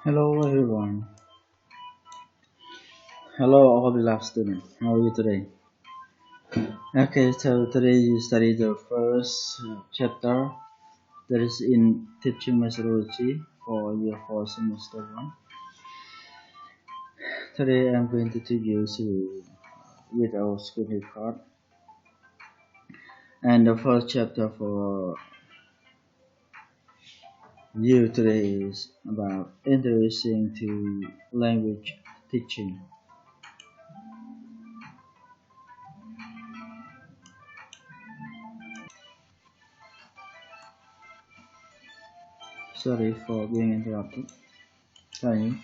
Hello everyone. Hello all beloved students. How are you today? Okay, so today you study the first chapter that is in teaching methodology for year 4 semester 1. Today I'm going to teach you with our school record. And the first chapter for you today is about introducing to language teaching. Sorry for being interrupted. Sorry.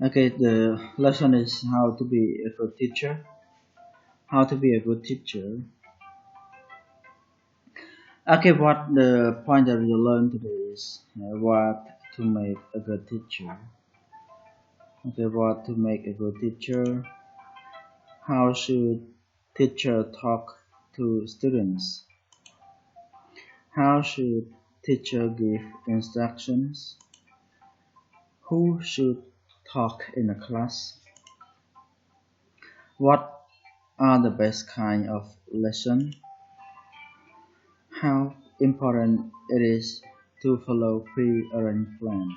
Okay, the lesson is how to be a good teacher. How to be a good teacher. Okay, what the point that we learn today is what to make a good teacher. Okay, what to make a good teacher. How should teacher talk to students? How should teacher give instructions? Who should talk in a class? What are the best kind of lesson? How important it is to follow pre-arranged plan.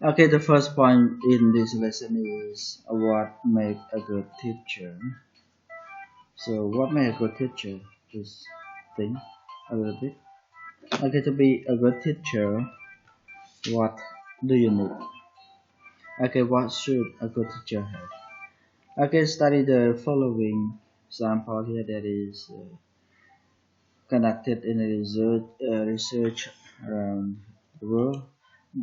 Okay, the first point in this lesson is what make a good teacher. So what make a good teacher? Just think a little bit. Okay, to be a good teacher, what do you need? Okay, what should a good teacher have? Okay, study the following sample here that is conducted in a research around the world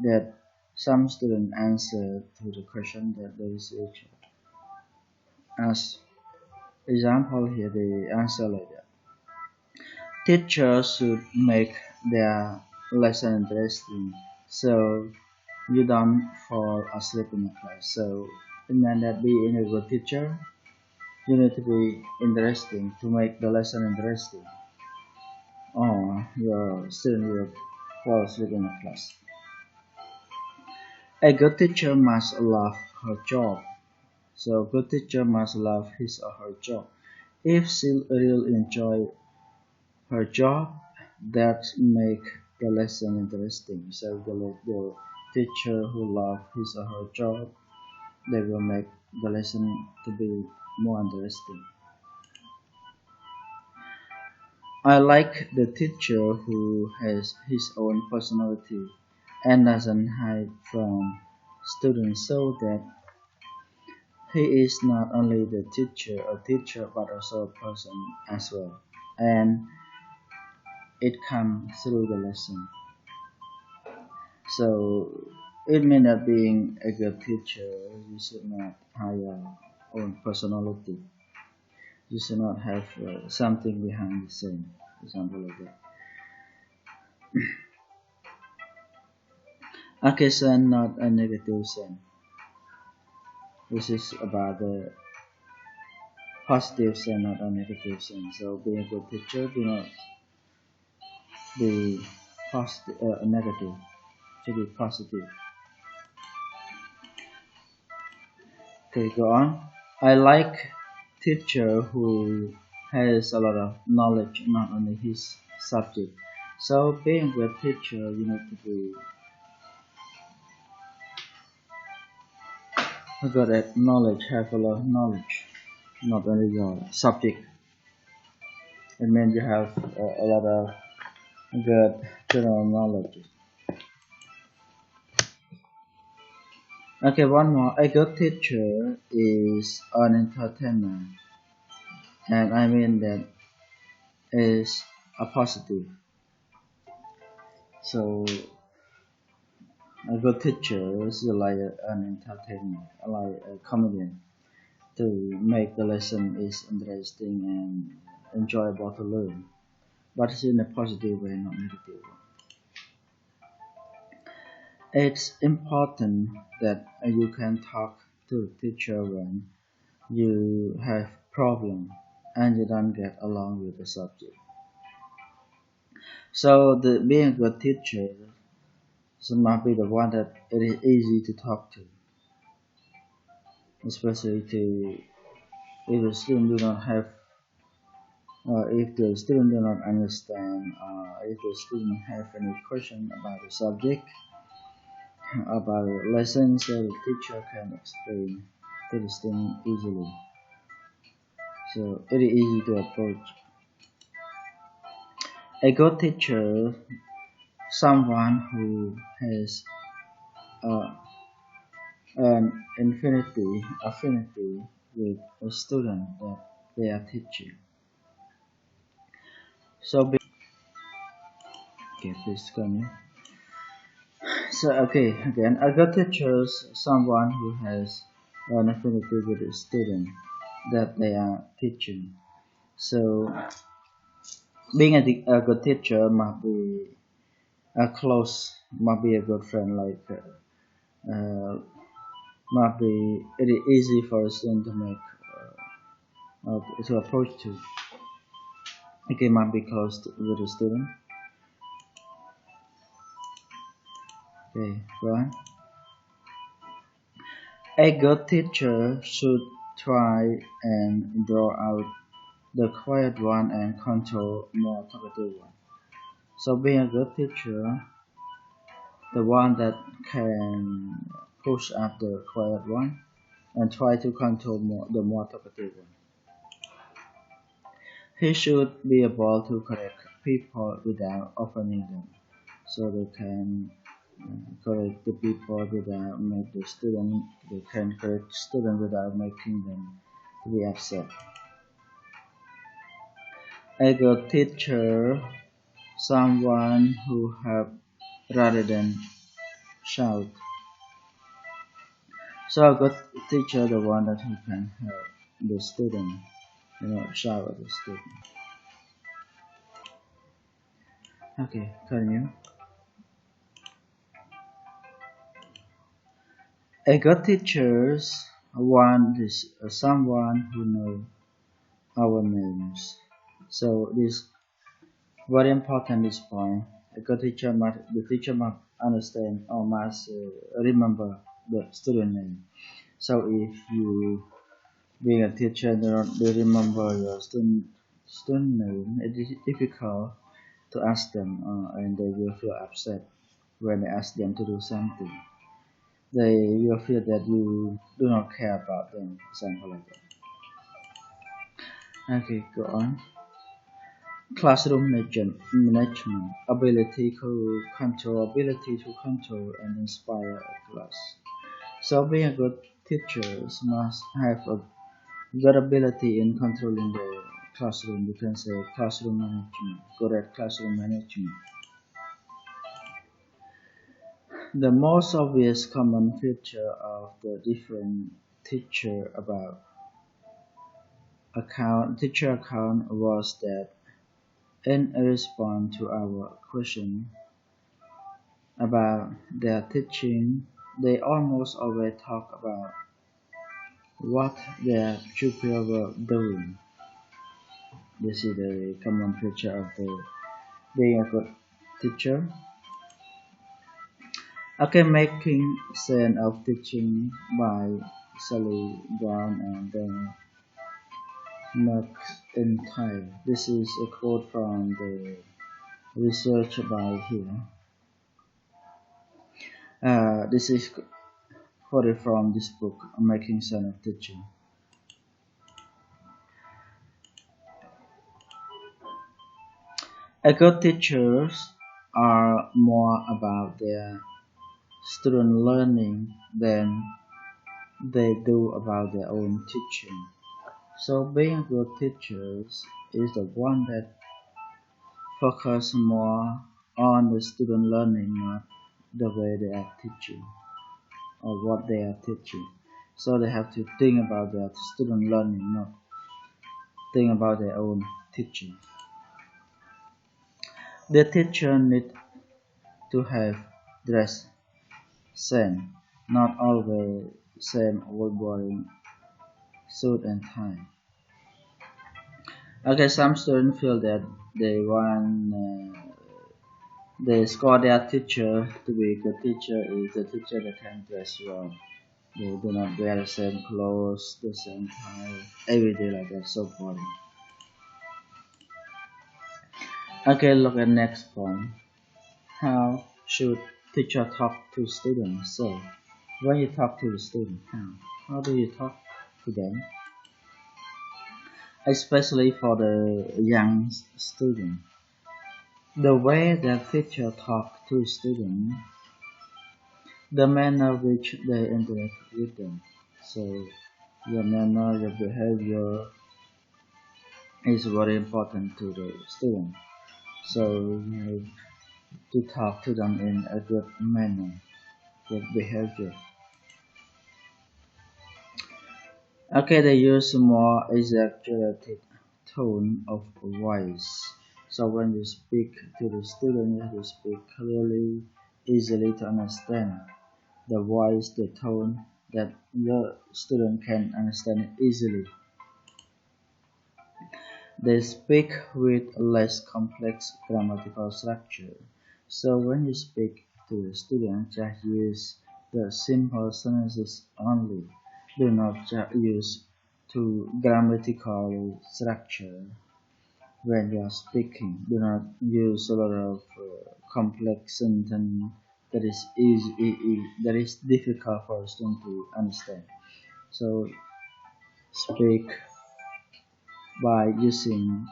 that some students answer to the question that the research asked. Example here the answer like that. Teachers should make their lesson interesting so you don't fall asleep in the class. So it meant that being a good teacher, you need to be interesting to make the lesson interesting. Or your student will fall asleep in the class. A good teacher must love her job. So good teacher must love his or her job. If she really enjoy her job, that make the lesson interesting. So the teacher who love his or her job, they will make the lesson to be more interesting. I like the teacher who has his own personality and doesn't hide from students so that he is not only the teacher but also a person as well. And it comes through the lesson. So it may not being a good teacher, you should not hide your own personality. You should not have something behind the scene, for example like that. Okay, so not a negative sense. This is about the positive sense, not a negative sense. So being a good teacher, do not be positive, negative. To be positive. Okay, go on. I like teacher who has a lot of knowledge, not only his subject. So being a good teacher, you need to be good at knowledge, have a lot of knowledge, not only your subject. It means you have a lot of good general knowledge. Okay, one more. A good teacher is an entertainer, and I mean that is a positive. So a good teacher is like an entertainer, like a comedian, to make the lesson is interesting and enjoyable to learn, but it's in a positive way, not negative one. It's important that you can talk to the teacher when you have problem and you don't get along with the subject. So the being a good teacher so must be the one that it is easy to talk to, especially to if the student do not have if the student do not understand if the student have any question about the subject about the lesson, so the teacher can explain to the student easily. So it is easy to approach. A good teacher, someone who has uh, an affinity with a student that they are teaching. So, okay, please continue. So, okay, again, a good teacher is someone who has an affinity with the student that they are teaching. So, being a good teacher must be a close, must be a good friend, like must be it is easy for a student to make to approach to. Okay, must be close with the student. Okay, go on. A good teacher should try and draw out the quiet one and control more talkative one. So being a good teacher, the one that can push up the quiet one and try to control the more talkative one. He should be able to correct people without offending them, so they can correct the people without make the student. They can correct student without making them to be upset. A good teacher, someone who help rather than shout. So a good teacher, the one that who can help the student, shout at the student. Okay, continue. A good teacher's one is someone who know our names. So this very important this point. A good teacher must the teacher must understand or must remember the student name. So if you being a teacher they remember your student name, it is difficult to ask them and they will feel upset when they ask them to do something. They will feel that you do not care about them, something like that. Okay, go on. Classroom management, ability to control and inspire a class. So being a good teacher must have a good ability in controlling the classroom. You can say classroom management, good at classroom management. The most obvious common feature of the different teacher about teacher account was that in response to our question about their teaching, they almost always talk about what their pupils were doing. This is the common feature of the being a good teacher. Okay, making sense of teaching by Sally Brown and McIntyre. This is a quote from the research by here. This is quoted from this book, Making Sense of Teaching. A good teachers are more about their student learning than they do about their own teaching. So being good teachers is the one that focus more on the student learning, not the way they are teaching or what they are teaching. So they have to think about their student learning, not think about their own teaching. The teacher need to have dress sense, not always same old boring suit and tie. Okay, some students feel that they want They score their teacher to be a good teacher is a teacher that can dress well. They do not wear the same clothes, the same tie, every day like that. So boring. Okay, look at next point. How should teacher talk to students? So, when you talk to the student, how do you talk to them? Especially for the young student. The way that teacher talk to students, the manner which they interact with them. So, your manner, your behavior is very important to the student. So, you have to talk to them in a good manner, good behavior. Okay, they use more exaggerated tone of voice. So when you speak to the student, you have to speak clearly, easily to understand. The voice, the tone that your student can understand easily. They speak with less complex grammatical structure. So when you speak to the student, just use the simple sentences only. Do not just use to grammatical structure when you are speaking. Do not use a lot of complex sentence that is that is difficult for a student to understand. So speak by using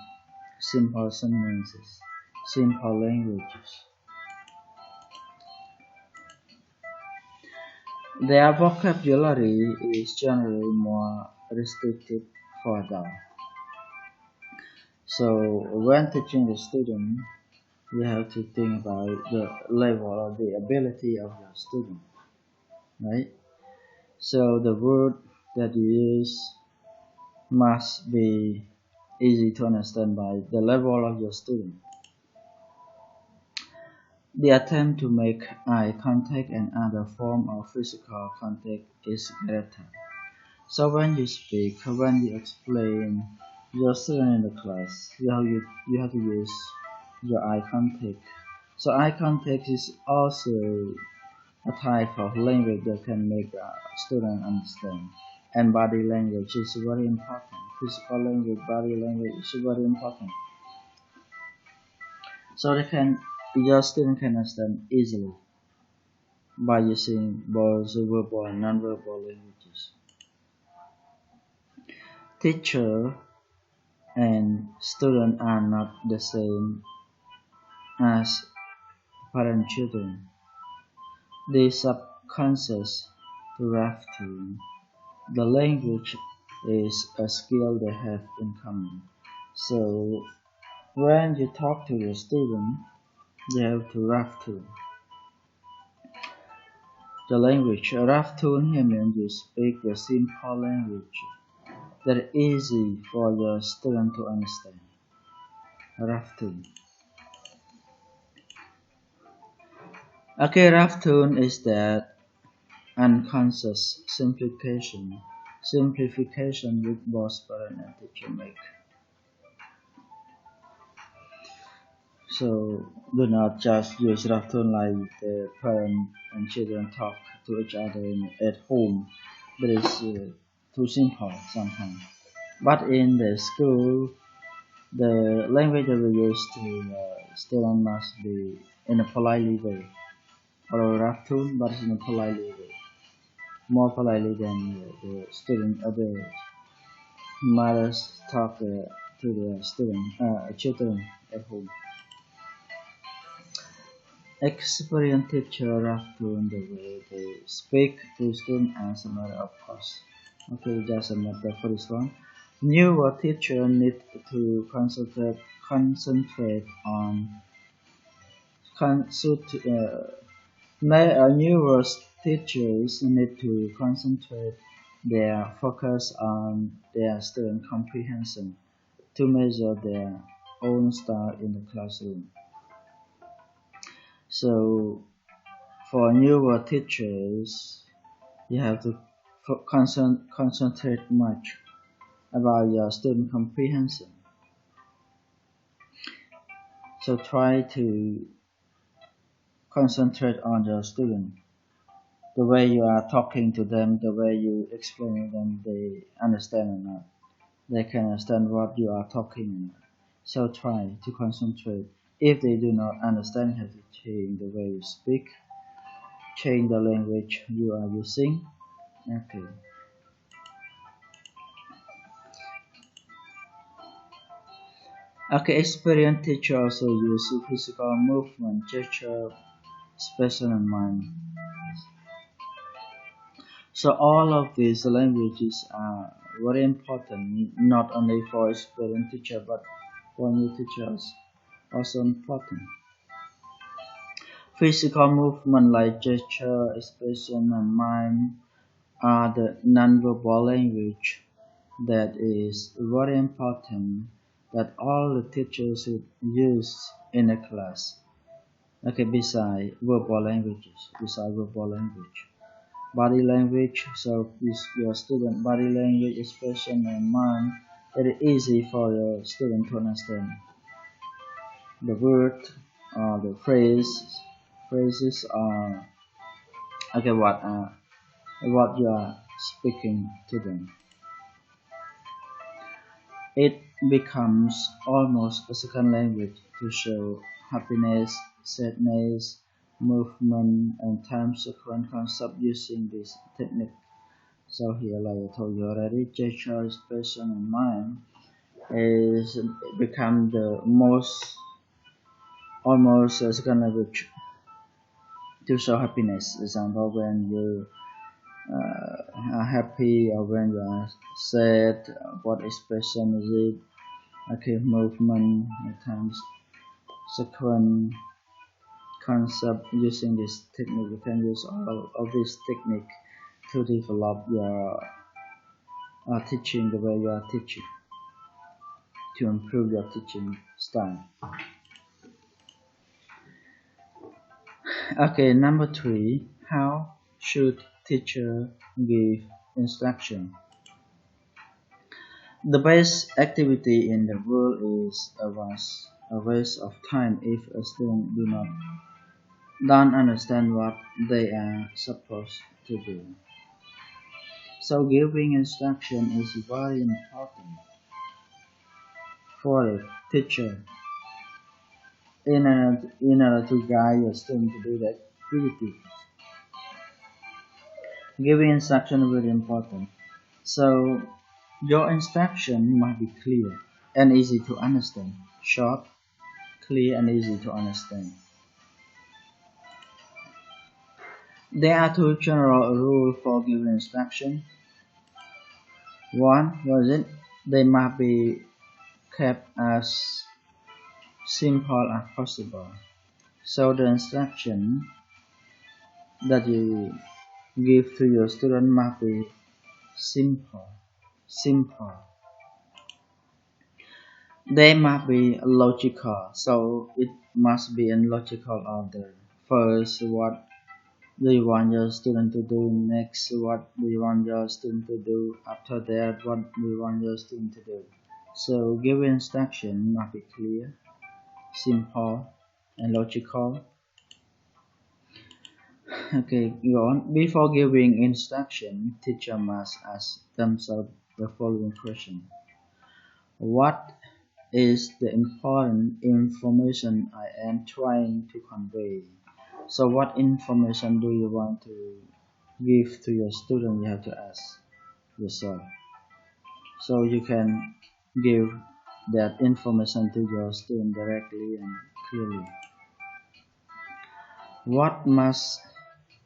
simple sentences, simple languages. Their vocabulary is generally more restricted for adults. So when teaching the student, you have to think about the level or the ability of your student, right? So the word that you use must be easy to understand by the level of your student. The attempt to make eye contact and other form of physical contact is greater. So when you speak, when you explain your student in the class, you have to use your eye contact. So eye contact is also a type of language that can make a student understand. And body language is very important. Physical language, body language is very important. So your student can understand easily by using both verbal and non-verbal languages. Teacher and student are not the same as parent children. They subconscious drafting. The language is a skill they have in common. So when you talk to your student, you have to rough tune the language. A rough tune here means you speak the simple language that is easy for your student to understand. A rough tune. Okay, rough tune is that unconscious simplification which both parent and teacher make. So do not just use rough tone like the parent and children talk to each other at home. That is too simple sometimes. But in the school, the language that we use to student must be in a politely way, or a rough tone, but in a politely way, more politely than the student, the mothers talk to the children at home. Experienced teachers have turned the way they speak to students as a matter of course. Okay, just a matter for this one. Newer teachers need to concentrate on consult. Newer teachers need to concentrate their focus on their student comprehension to measure their own style in the classroom. So for newer teachers, you have to concentrate much about your student comprehension. So try to concentrate on your student. The way you are talking to them, the way you explain to them, they understand or not. They can understand what you are talking or not. So try to concentrate. If they do not understand, you have to change the way you speak, change the language you are using. Okay. Okay, experienced teacher also use physical movement, gesture, expression, and mind. So all of these languages are very important, not only for experienced teacher but for new teachers also important. Physical movement like gesture, expression, and mind are the non-verbal language that is very important that all the teachers should use in a class. Okay, beside verbal language. Body language, so with your student body language, expression, and mind, it is easy for your student to understand the word or the phrases are okay what you are speaking to them. It becomes almost a second language to show happiness, sadness, movement, and time sequence concept using this technique. So here, like I told you already, gesture, expression, and mind is become the most almost a second language to show happiness. Example, when you are happy or when you are sad, what expression is it? Okay, movement, times sequence concept. Using this technique, you can use all of this technique to develop your teaching, the way you are teaching, to improve your teaching style. Okay, number 3. How should teacher give instruction? The best activity in the world is a waste of time if a student don't understand what they are supposed to do. So giving instruction is very important for a teacher in order to guide your student to do that activity. Giving instruction is very important. So your instruction must be clear and easy to understand. Short, clear, and easy to understand. There are two general rules for giving instruction. One was it they must be kept as simple as possible. So the instruction that you give to your student must be simple. Simple. They must be logical, so it must be in logical order. First, what do you want your student to do? Next, what do you want your student to do? After that, what do you want your student to do? So, give instruction must be clear, simple, and logical. Okay, go on. Before giving instruction, teacher must ask themselves the following question: what is the important information I am trying to convey? So what information do you want to give to your student? You have to ask yourself. So you can give that information to your student directly and clearly. What must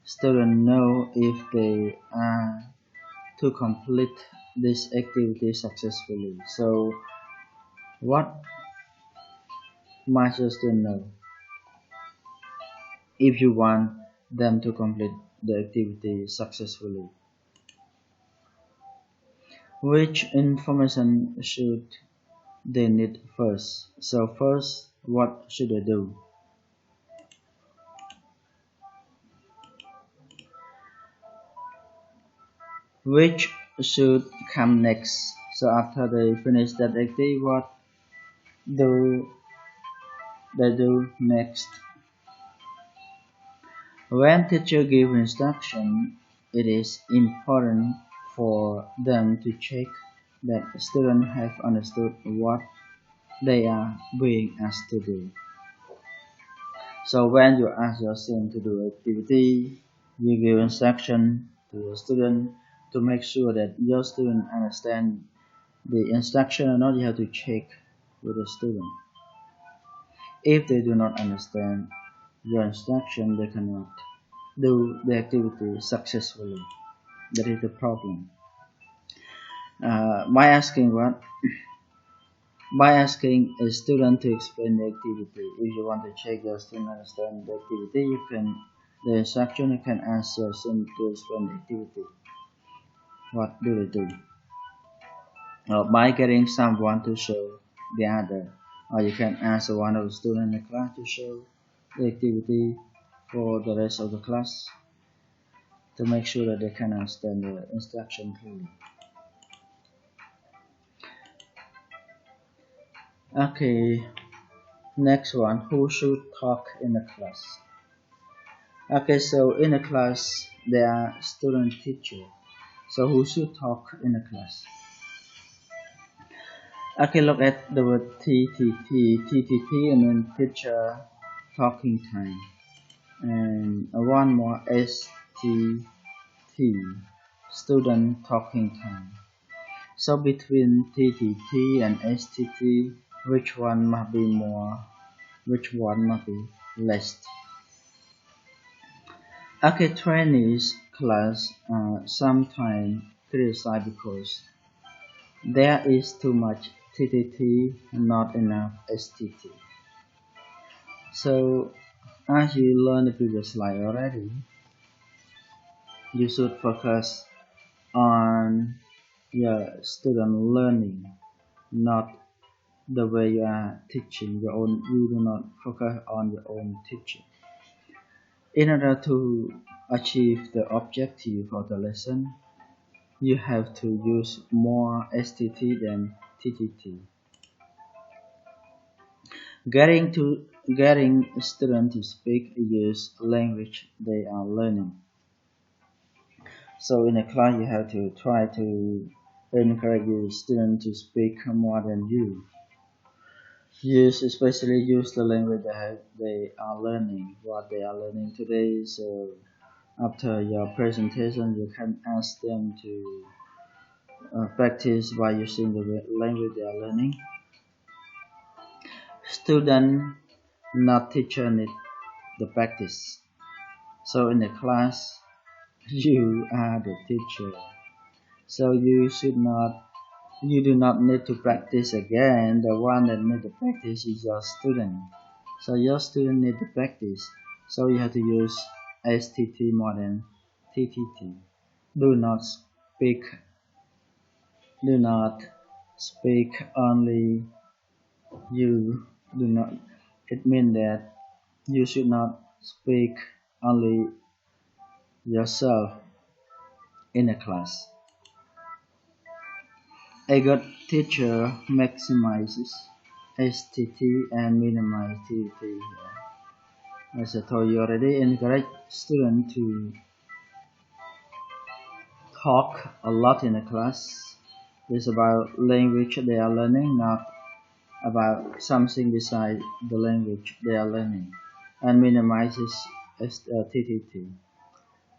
students know if they are to complete this activity successfully? So what must your student know if you want them to complete the activity successfully? Which information should they need first? So first, what should they do? Which should come next? So after they finish that activity, what do they do next? When teacher give instruction, it is important for them to check that students have understood what they are being asked to do. So when you ask your student to do activity, you give instruction to your student to make sure that your student understand the instruction or not. You have to check with the student. If they do not understand your instruction, they cannot do the activity successfully. That is the problem. By asking what? By asking a student to explain the activity. If you want to check your student understand the activity, the instruction you can ask your student to explain the activity. What do they do? By getting someone to show the other, or you can ask one of the students in the class to show the activity for the rest of the class to make sure that they can understand the instruction clearly. Okay, next one, who should talk in the class? Okay, so in a class there are student teacher. So who should talk in the class? Okay, look at the word TTT. TTT and then teacher talking time. And one more STT, student talking time. So between TTT and STT, which one must be more? Which one must be less? Okay, trainees class sometimes criticized because there is too much TTT, not enough STT. So as you learned the previous slide already, you should focus on your student learning, not the way you are teaching your own. You do not focus on your own teaching. In order to achieve the objective of the lesson, you have to use more STT than TTT. Getting students to speak use language they are learning. So in a class, you have to try to encourage your students to speak more than you. Especially use the language that they are learning, what they are learning today. So after your presentation, you can ask them to practice by using the language they are learning. Student, not teacher, need the practice. So in the class, you are the teacher. So you do not need to practice again. The one that need to practice is your student. So your student need to practice. So you have to use STT more than TTT. Do not speak. Do not speak only you. Do not. It means that you should not speak only yourself in a class. A good teacher maximizes STT and minimizes TTT. As I told you already, encourage students to talk a lot in the class. It's about language they are learning, not about something beside the language they are learning, and minimizes TTT.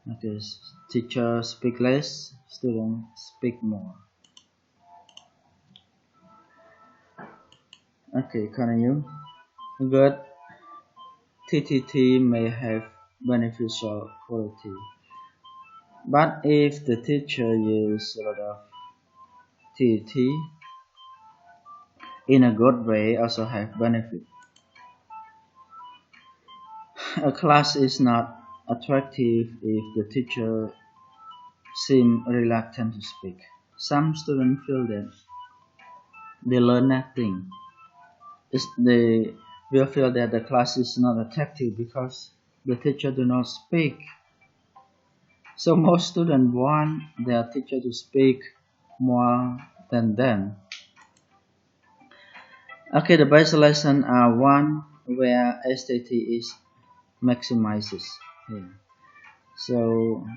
That is, teacher speak less, student speak more. Okay, continue. Good TTT may have beneficial quality, but if the teacher uses a lot of TTT in a good way, also have benefit. A class is not attractive if the teacher seems reluctant to speak. Some students feel that they learn nothing. They will feel that the class is not attractive because the teacher do not speak. So most students want their teacher to speak more than them. Okay, the best lesson are one where STT is maximizes. Yeah. So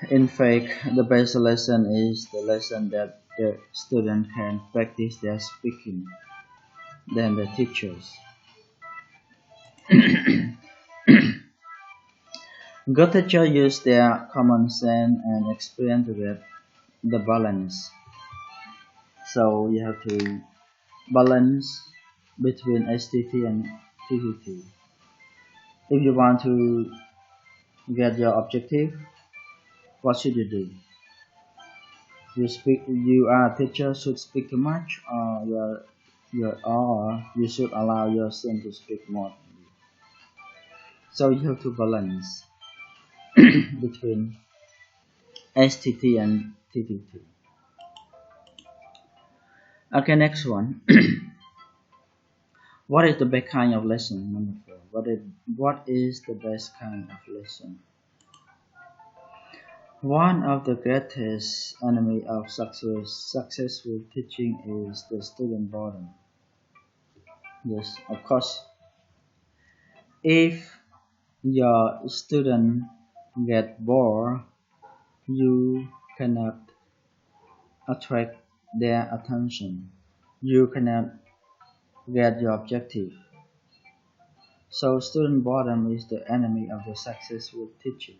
in fact, the best lesson is the lesson that the student can practice their speaking than the teachers. Good teachers use their common sense and experience to get the balance. So you have to balance between STT and TTT. If you want to get your objective, what should you do? You are a teacher should speak too much, or you should allow your son to speak more. So you have to balance between STT and TTT. Okay, next one. What is the best kind of lesson? Number four. What is the best kind of lesson? One of the greatest enemy of successful teaching is the student boredom. Yes, of course. If your student get bored, you cannot attract their attention. You cannot get your objective. So student boredom is the enemy of the successful teaching.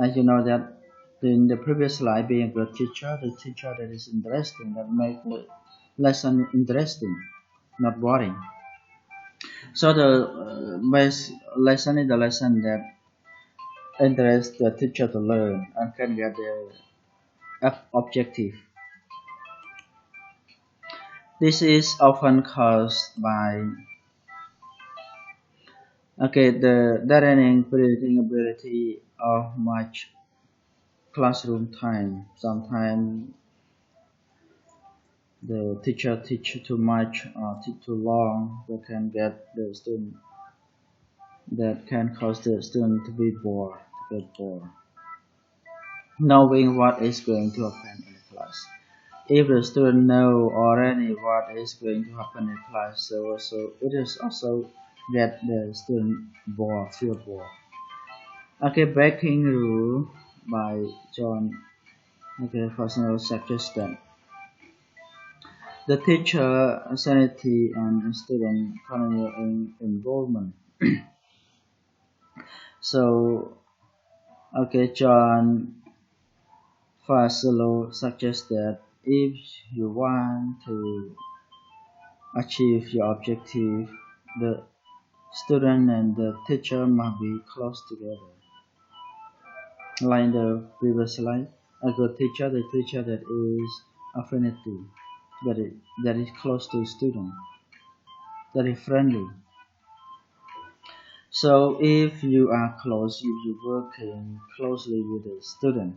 As you know that in the previous slide, being a good teacher, the teacher that is interesting, that make the lesson interesting, not boring. So the best lesson is the lesson that interests the teacher to learn and can get the objective. This is often caused by the deadening predictability of much classroom time. Sometimes the teacher teach too much or teach too long, that can cause the student to be bored, to get bored, knowing what is going to happen in class. If the student know already what is going to happen in class, so it is also get the student bored, feel bored. Okay, breaking rule by John. Okay, personal suggests that the teacher sanity and student continuing involvement. So, John Fasolo suggests that if you want to achieve your objective, the student and the teacher must be close together. Like in the previous slide, a good teacher, the teacher that is affinity, that is close to the student, that is friendly. So if you are close, if you working closely with the student,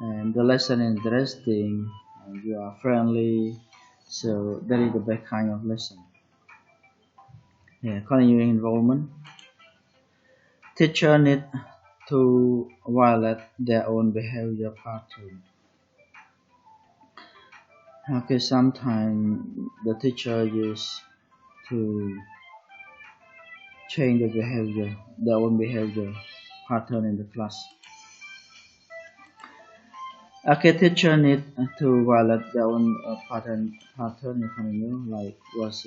and the lesson is interesting, and you are friendly, so that is the best kind of lesson. Yeah, continuing involvement. Teacher need to violate their own behavior pattern. Okay, sometimes the teacher used to change the behavior, their own behavior pattern in the class. Okay, teacher need to violate their own pattern in continue, like was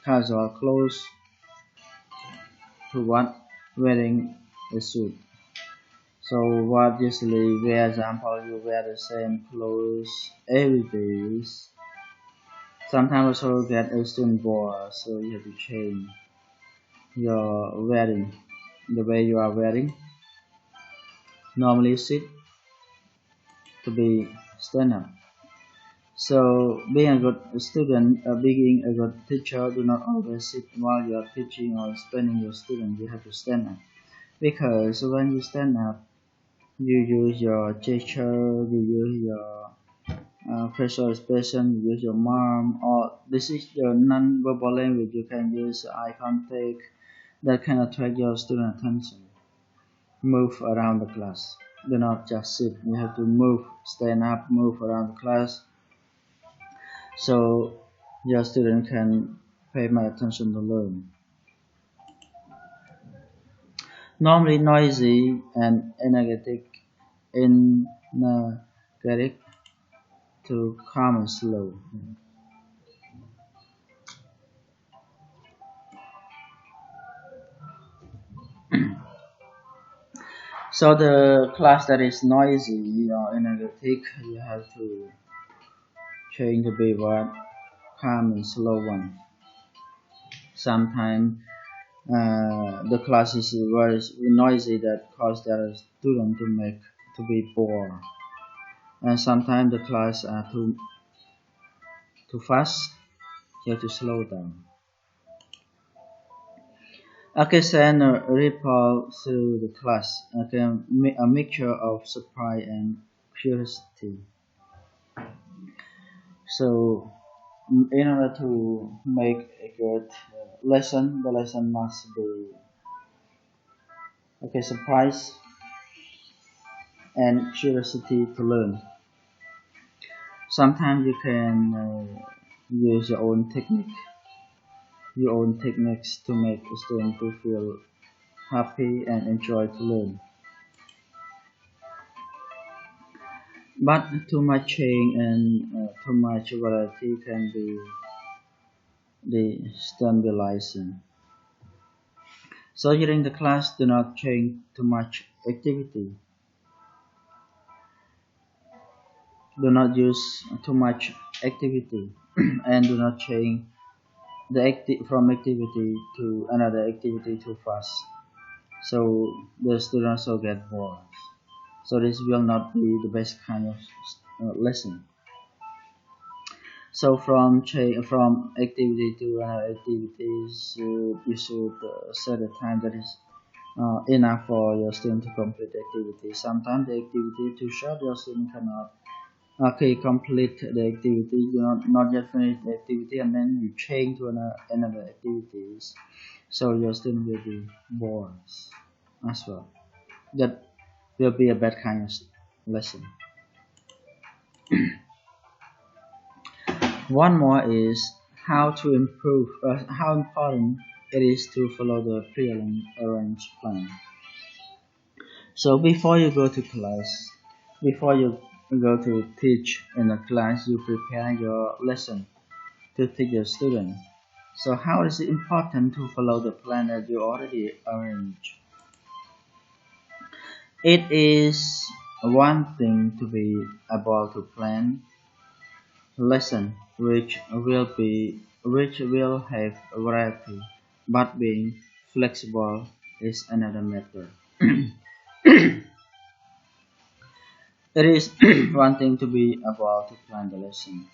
casual clothes to what wearing a suit. So what usually wear example you wear the same clothes every day. Sometimes also get a student bored, so you have to change your wearing, the way you are wearing. Normally sit to be stand up. So being a good student, being a good teacher, do not always sit while you are teaching or explaining your student. You have to stand up, because when you stand up, you use your gesture, you use your facial expression, you use your mom, or this is your non-verbal language. You can use eye contact that can attract your student attention. Move around the class. Do not just sit. You have to move, stand up, move around the class, so your student can pay my attention to learn. Normally noisy and energetic to calm and slow. So the class that is noisy or energetic, you have to change to be what calm and slow one. Sometimes the class is very noisy that cause the student to be bored, and sometimes the class are too fast. You have to slow down. Okay, send a ripple through the class. Okay, a mixture of surprise and curiosity. So, in order to make a good lesson, the lesson must be okay, surprise and curiosity to learn. Sometimes you can use your own techniques to make a student to feel happy and enjoy to learn. But too much change and too much variety can be destabilizing. So during the class, do not change too much activity. Do not use too much activity, and do not change from activity to another activity too fast. So the students will get bored. So this will not be the best kind of lesson. So from activity to another activities, you should set a time that is enough for your student to complete the activity. Sometimes the activity too short, your student cannot complete the activity. You not yet finish the activity, and then you change to another activities. So your student will be bored as well. That will be a bad kind of lesson. One more is how important it is to follow the pre-arranged plan. So before you go to class, before you go to teach in a class, you prepare your lesson to teach your student. So how is it important to follow the plan that you already arranged? It is one thing to be able to plan lesson which will have variety, but being flexible is another matter. It is one thing to be able to plan the lesson.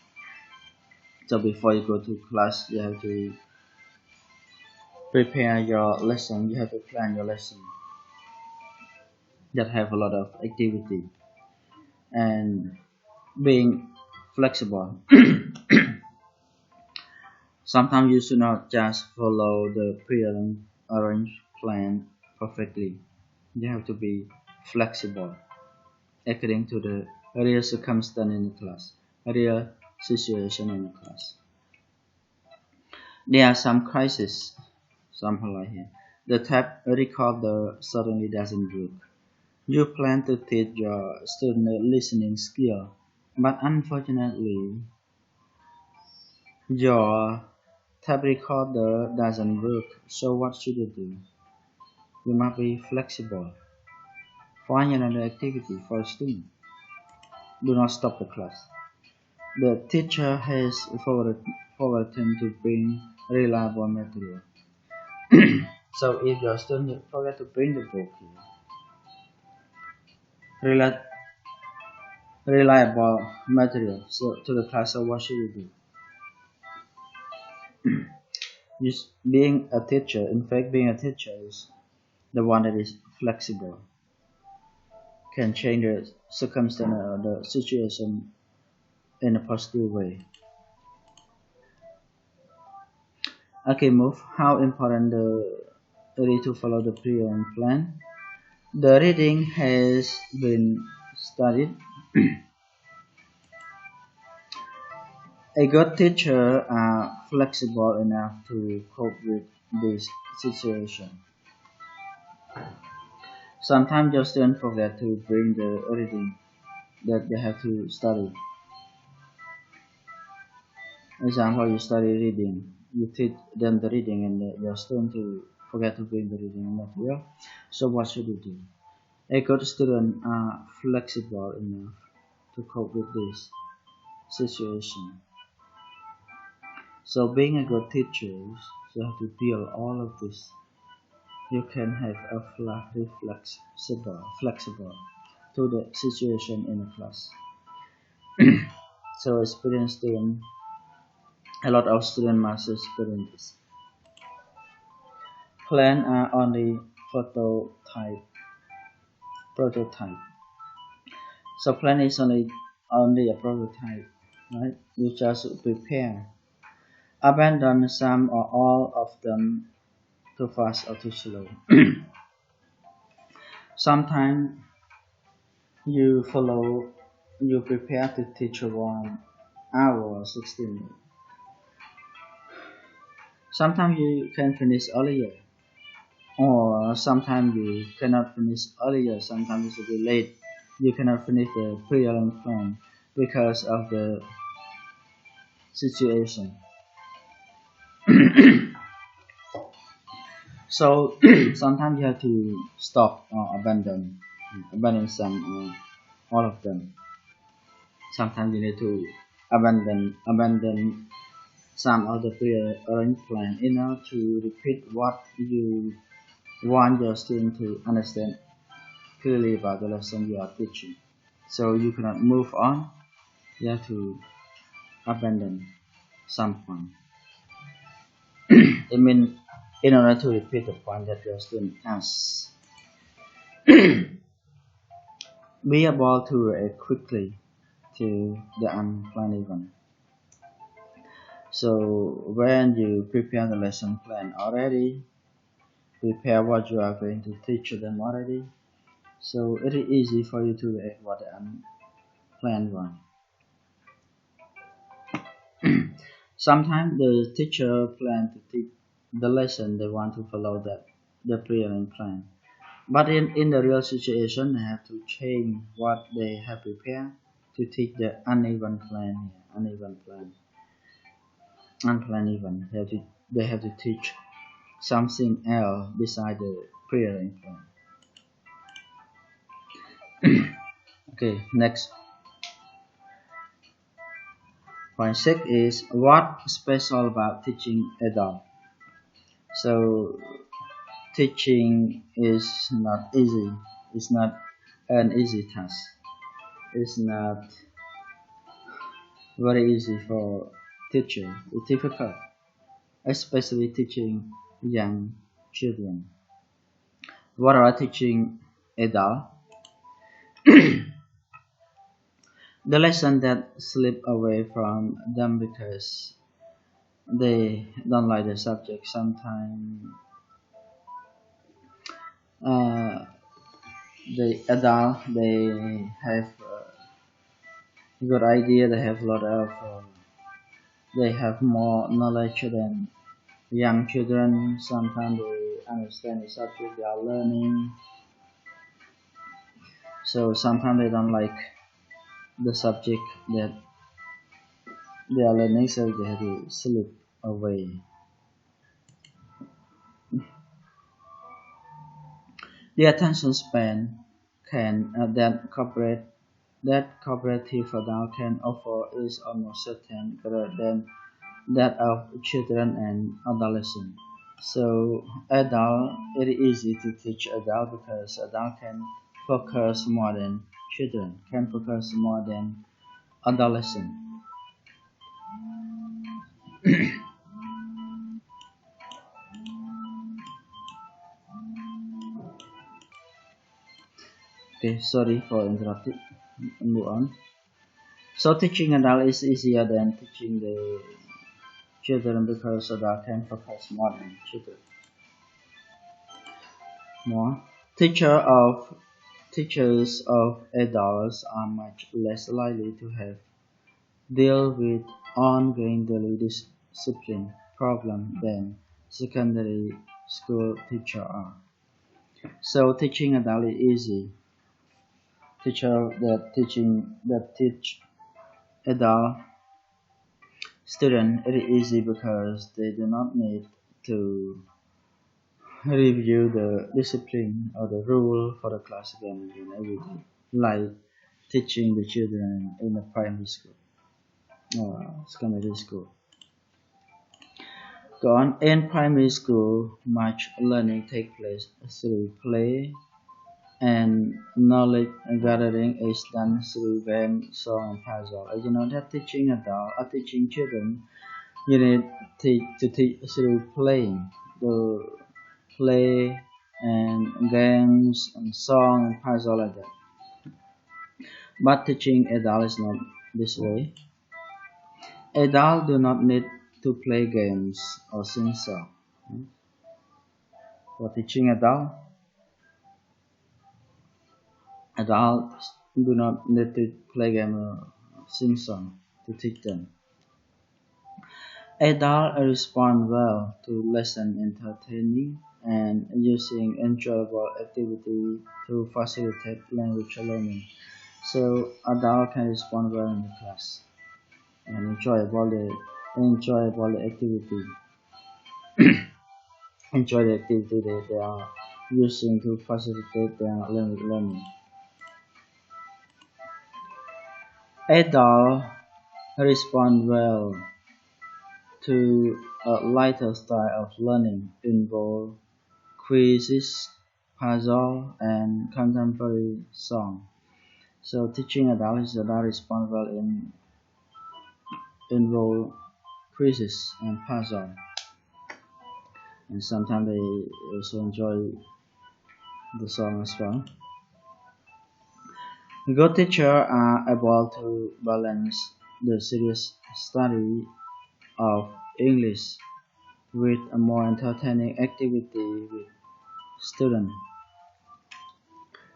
So before you go to class, you have to prepare your lesson. You have to plan your lesson that have a lot of activity and being flexible. Sometimes you should not just follow the pre-arranged plan perfectly. You have to be flexible according to the real circumstance in the class, real situation in the class. There are some crises, something like here. The tape recorder suddenly doesn't work. You plan to teach your student listening skill, but unfortunately, your tape recorder doesn't work. So what should you do? You must be flexible. Find another activity for a student. Do not stop the class. The teacher has forgotten to bring reliable material. So if your student forget to bring the book, rela- reliable material, so to the class, so what should you do? Just being a teacher, in fact, being a teacher is the one that is flexible, can change the circumstance or the situation in a positive way. Okay, move. How important it is to follow the pre-arranged plan. The reading has been studied A good teacher are flexible enough to cope with this situation. Sometimes your students forget to bring the reading that they have to study. Example, you study reading, you teach them the reading, and your student to forget to bring the reading material. So what should you do? A good student are flexible enough to cope with this situation. So being a good teacher, you have to deal all of this. You can have a flexible to the situation in the class. So experienced student, a lot of students must experience this. Plan are only prototype. So plan is only a prototype, right? You just prepare. Abandon some or all of them too fast or too slow. Sometimes you prepare to teach 1 hour or 60 minutes. Sometimes you can finish earlier, or sometimes you cannot finish earlier. Sometimes it will be late. You cannot finish the pre-learning plan because of the situation. So sometimes you have to stop or abandon some or all of them. Sometimes you need to abandon some of the pre-arranged plan in order to repeat what you want your student to understand clearly about the lesson you are teaching. So you cannot move on. You have to abandon some point. It means in order to repeat the point that your student has. Be able to react quickly to the unplanned event. So when you prepare the lesson plan already, prepare what you are going to teach them already, so it is easy for you to react what the unplanned one. Sometimes the teacher plan to teach the lesson they want to follow the pre-arranged plan. But in the real situation, they have to change what they have prepared to teach the uneven plan, unplanned event. They have to teach something else beside the pre-arranged plan. Okay, next point 6 is what special about teaching adult. So teaching is not easy. It's not an easy task. It's not very easy for teacher. It's difficult, especially teaching young children. What about teaching adult? The lesson that slip away from them because they don't like the subject. Sometimes uh, the adult they have a good idea. They have a lot of they have more knowledge than young children. Sometimes they understand the subject they are learning. So sometimes they don't like the subject that they are learning, so they have to slip away. The attention span can that cooperative adult can offer is almost certain better than that of children and adolescents. So adult it is easy to teach adult because adult can focus more than children, can focus more than adolescent. Okay, sorry for interrupting. Move on. So teaching adult is easier than teaching the children because adult can focus more than children. More. Teachers of adults are much less likely to have deal with ongoing daily discipline problem than secondary school teacher are. So teaching adult is easy. Teacher that teach adult student it is easy because they do not need to review the discipline or the rule for the class again and again every day, like teaching the children in a primary school or secondary school. Go on. In primary school, much learning takes place through play, and knowledge gathering is done through game, song, and puzzle. As you know, that teaching adult or teaching children, you need to teach through playing, the play and games and song and puzzle like that. But teaching adult is not this way. Adults do not need to play games or sing song. For teaching adults do not need to play game or sing song to teach them. Adults respond well to lesson entertaining and using enjoyable activity to facilitate language learning. So adults can respond well in the class and enjoyable the activity, enjoy the activity that they are using to facilitate their language learning. Adults respond well to a lighter style of learning involve quizzes, puzzle, and contemporary song. So teaching adults that are respond well in involve quizzes and puzzle, and sometimes they also enjoy the song as well. Good teachers are able to balance the serious study of English with a more entertaining activity with students.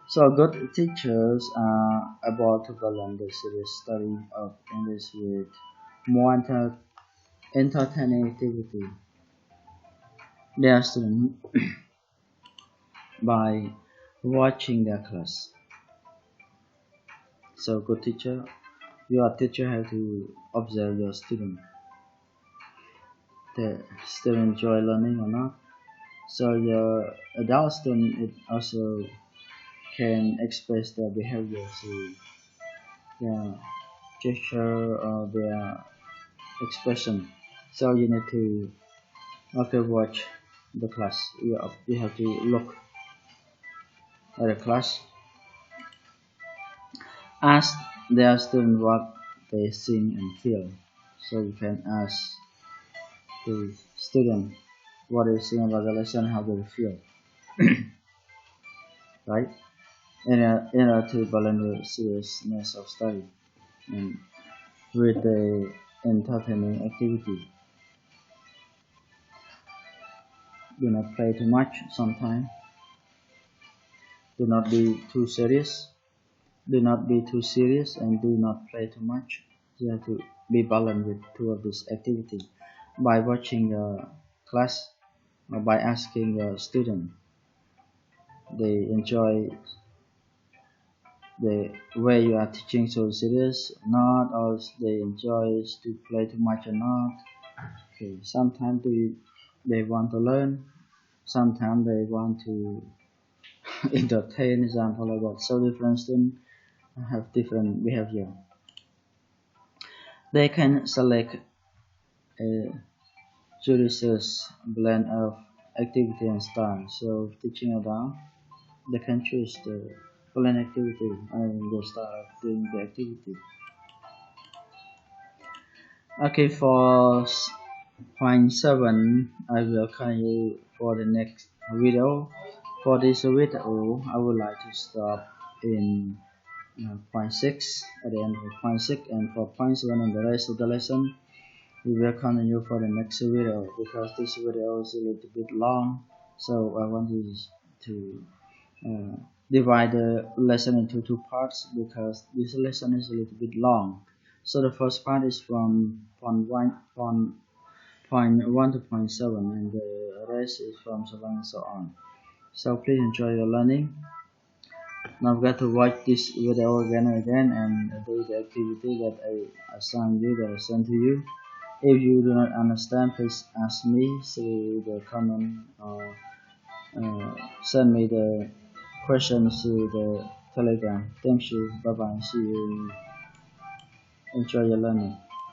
So good teachers are able to balance the serious study of English with more entertaining activity their students by watching their class. So good teacher, your teacher have to observe your student. The student enjoy learning or not. So your adult student it also can express their behavior through their gesture or their expression. So you need to watch the class. You have to look at the class, ask their student what they think and feel. So you can ask the student what they think about the lesson, how they feel, right? In order to balance the seriousness of study and with the entertaining activity. Do not play too much sometimes. Do not be too serious. Do not be too serious and do not play too much. You have to be balanced with two of these activities by watching the class or by asking the student. They enjoy the way you are teaching so serious, not, or they enjoy to play too much or not. Okay, sometimes they want to learn, sometimes they want to entertain, example like that. So different students have different behavior. They can select a judicious blend of activity and style. So teaching about, they can choose the blend activity and the style of doing the activity. Okay, for point 7, I will continue for the next video. For this video, I would like to stop in point 6 at the end of point 6, and for point 7 and the rest of the lesson we will continue for the next video because this video is a little bit long, so I want to uh, divide the lesson into two parts because this lesson is a little bit long. So the first part is from point 1 to point 7, and the rest is from 7 and so on. So please enjoy your learning. Don't forget to watch this video again and again and do the activity that I assigned you, that I sent to you. If you do not understand, please ask me through the comment or send me the questions to the Telegram. Thank you. Bye bye. See you. Enjoy your learning.